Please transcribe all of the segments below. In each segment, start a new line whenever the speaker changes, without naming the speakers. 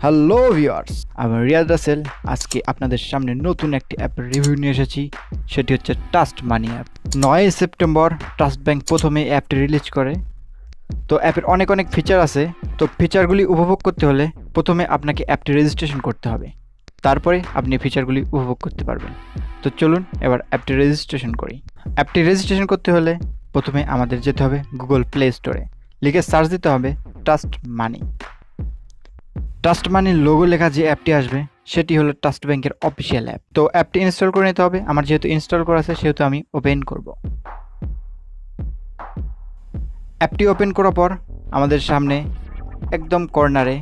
Hello viewers, আমি রিয়াদ রাসেল। আজকে আপনাদের সামনে নতুন একটি অ্যাপের রিভিউ নিয়ে এসেছি। সেটি হচ্ছে trust money app. 9 September trust bank প্রথমে অ্যাপটি রিলিজ করে। তো অ্যাপের অনেক অনেক ফিচার আছে। তো ফিচারগুলি উপভোগ করতে হলে প্রথমে আপনাকে অ্যাপটি রেজিস্ট্রেশন করতে হবে, তারপরে আপনি ফিচারগুলি উপভোগ করতে পারবেন। তো চলুন এবার অ্যাপটি রেজিস্ট্রেশন করি। অ্যাপটি রেজিস্ট্রেশন করতে হলে প্রথমে আমাদের যেতে হবে গুগল প্লে স্টোরে, লিখে সার্চ দিতে হবে ট্রাস্ট মানি। ট্রাস্ট মানির লোগো লেখা যে অ্যাপটি আসবে সেটি হলো ট্রাস্ট ব্যাংকের অফিসিয়াল অ্যাপ। তো অ্যাপটি ইনস্টল করে নিতে হবে। আমার যেহেতু ইনস্টল করা আছে সেহেতু আমি ওপেন করব। অ্যাপটি ওপেন করার পর আমাদের সামনে একদম কর্নারে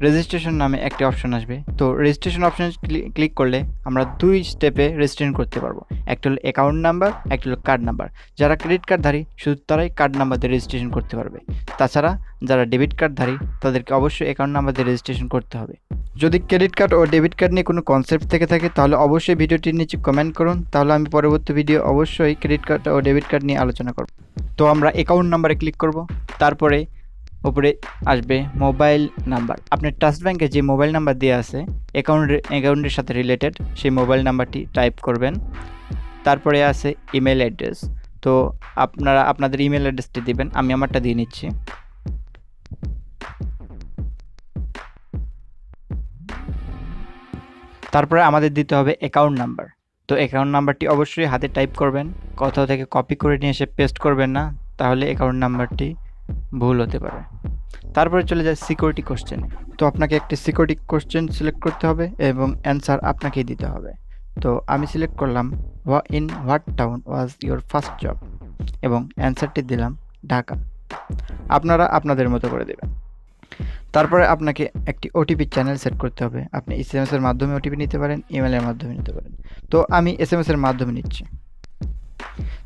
রেজিস্ট্রেশন নামে একটি অপশন আসবে। তো রেজিস্ট্রেশন অপশন ক্লিক করলে আমরা 2 স্টেপে রেজিস্ট্রেশন করতে পারবো। একটা হলো অ্যাকাউন্ট নাম্বার, একটা হলো কার্ড নাম্বার। যারা ক্রেডিট কার্ডধারী শুধু তারাই কার্ড নাম্বার দিয়ে রেজিস্ট্রেশন করতে পারবে। তাছাড়া যারা ডেবিট কার্ডধারী তাদেরকে অবশ্যই অ্যাকাউন্ট নাম্বার দিয়ে রেজিস্ট্রেশন করতে হবে। যদি ক্রেডিট কার্ড ও ডেবিট কার্ড নিয়ে কোনো কনসেপ্ট থেকে থাকে তাহলে অবশ্যই ভিডিওটির নিচে কমেন্ট করুন, তাহলে আমি পরবর্তী ভিডিও অবশ্যই ক্রেডিট কার্ড ও ডেবিট কার্ড নিয়ে আলোচনা করব। তো আমরা অ্যাকাউন্ট নাম্বারে ক্লিক করব। তারপরে উপরে আসবে মোবাইল নাম্বার। আপনার ট্রাস্ট ব্যাংকে যে মোবাইল নাম্বার দেওয়া আছে অ্যাকাউন্টের সাথে রিলেটেড সেই মোবাইল নাম্বারটি টাইপ করবেন। তারপরে আছে ইমেল অ্যাড্রেস। তো আপনারা আপনাদের ইমেল অ্যাড্রেসটি দিবেন। আমি আমারটা দিয়ে নিচ্ছি। তারপরে আমাদের দিতে হবে অ্যাকাউন্ট নাম্বার। তো অ্যাকাউন্ট নাম্বারটি অবশ্যই হাতে টাইপ করবেন, কোথাও থেকে কপি করে নিয়ে এসে পেস্ট করবেন না, তাহলে অ্যাকাউন্ট নাম্বারটি ভুল হতে পারে। তারপরে চলে যায় সিকিউরিটি কোশ্চেনে। তো আপনাকে একটি সিকিউরিটি কোশ্চেন সিলেক্ট করতে হবে এবং অ্যান্সার আপনাকেই দিতে হবে। তো আমি সিলেক্ট করলাম in what town was your first job এবং অ্যান্সারটি দিলাম ঢাকা। আপনারা আপনাদের মতো করে দেবেন। তারপরে আপনাকে একটি ওটিপি চ্যানেল সেট করতে হবে। আপনি এসএমএস এর মাধ্যমে ওটিপি নিতে পারেন, ইমেলের মাধ্যমে নিতে পারেন। তো আমি এসএমএস এর মাধ্যমে নিচ্ছি।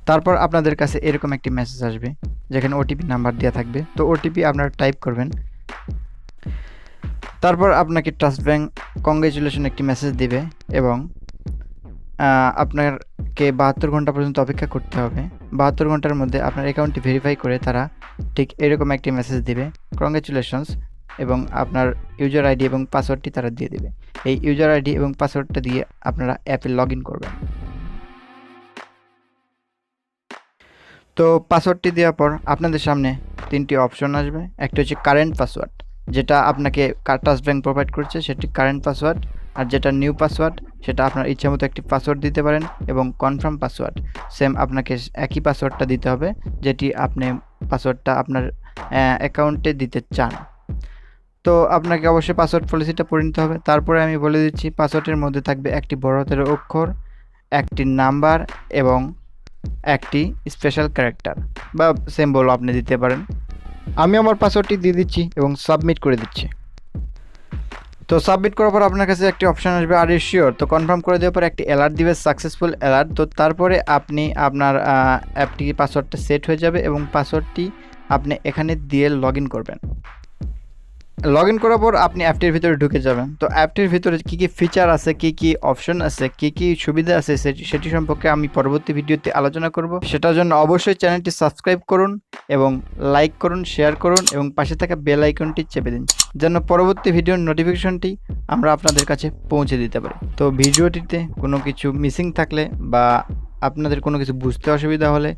তারপর আপনাদের কাছে এরকম একটি মেসেজ আসবে যেখানে ওটিপি নাম্বার দেওয়া থাকবে। তো ওটিপি আপনারা টাইপ করবেন। তারপর আপনাকে ট্রাস্ট ব্যাংক কংগ্রেচুলেশন একটি মেসেজ দিবে এবং আপনাকে 72 ঘন্টা পর্যন্ত অপেক্ষা করতে হবে। 72 ঘন্টার মধ্যে আপনার অ্যাকাউন্টটি ভেরিফাই করে তারা ঠিক এরকম একটি মেসেজ দিবে, কংগ্রেচুলেশনস, এবং আপনার ইউজার আইডি এবং পাসওয়ার্ডটি তারা দিয়ে দেবে। এই ইউজার আইডি এবং পাসওয়ার্ডটা দিয়ে আপনারা অ্যাপে লগ ইন করবেন। তো পাসওয়ার্ডটি দেওয়ার পর আপনাদের সামনে 3টি অপশন আসবে। একটা হচ্ছে কারেন্ট পাসওয়ার্ড, যেটা আপনাকে ট্রাস্ট ব্যাংক প্রোভাইড করছে, সেটি কারেন্ট পাসওয়ার্ড। আর যেটা নিউ পাসওয়ার্ড সেটা আপনার ইচ্ছা মতো একটি পাসওয়ার্ড দিতে পারেন। এবং কনফার্ম পাসওয়ার্ড, সেম আপনাকে একই পাসওয়ার্ডটা দিতে হবে যেটি আপনি পাসওয়ার্ডটা আপনার অ্যাকাউন্টে দিতে চান। তো আপনাকে অবশ্যই পাসওয়ার্ড পলিসিটা পড়ে নিতে হবে। তারপরে আমি বলে দিচ্ছি, পাসওয়ার্ডের মধ্যে থাকবে একটি বড় হাতের অক্ষর, একটি নাম্বার এবং একটি স্পেশাল ক্যারেক্টার বা সিম্বল আপনি দিতে পারেন। আমি আমার পাসওয়ার্ডটি দিয়ে দিচ্ছি এবং সাবমিট করে দিচ্ছি। তো সাবমিট করার পর আপনার কাছে একটি অপশন আসবে আর ইউ শিওর। তো কনফার্ম করে দেওয়ার পর একটি অ্যালার্ট দিবে, সাকসেসফুল অ্যালার্ট। তো তারপরে আপনি আপনার অ্যাপটি পাসওয়ার্ডটা সেট হয়ে যাবে এবং পাসওয়ার্ডটি আপনি এখানে দিয়ে লগ ইন করবেন। লগ ইন করার পর আপনি অ্যাপটির ভিতরে ঢুকে যাবেন। তো অ্যাপটির ভিতরে কী কী ফিচার আছে, কী কী অপশন আছে, কী কী সুবিধা আছে সেটি সম্পর্কে আমি পরবর্তী ভিডিওতে আলোচনা করব। সেটার জন্য অবশ্যই চ্যানেলটি সাবস্ক্রাইব করুন এবং লাইক করুন, শেয়ার করুন এবং পাশে থাকা বেল আইকনটি চেপে দিন যেন পরবর্তী ভিডিওর নোটিফিকেশনটি আমরা আপনাদের কাছে পৌঁছে দিতে পারি। তো ভিডিওটিতে কোনো কিছু মিসিং থাকলে বা আপনাদের কোনো কিছু বুঝতে অসুবিধা হলে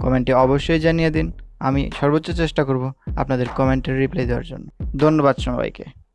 কমেন্টে অবশ্যই জানিয়ে দিন। আমি সর্বোচ্চ চেষ্টা করব আপনাদের কমেন্টের রিপ্লাই দেওয়ার জন্য। ধন্যবাদ সবাইকে।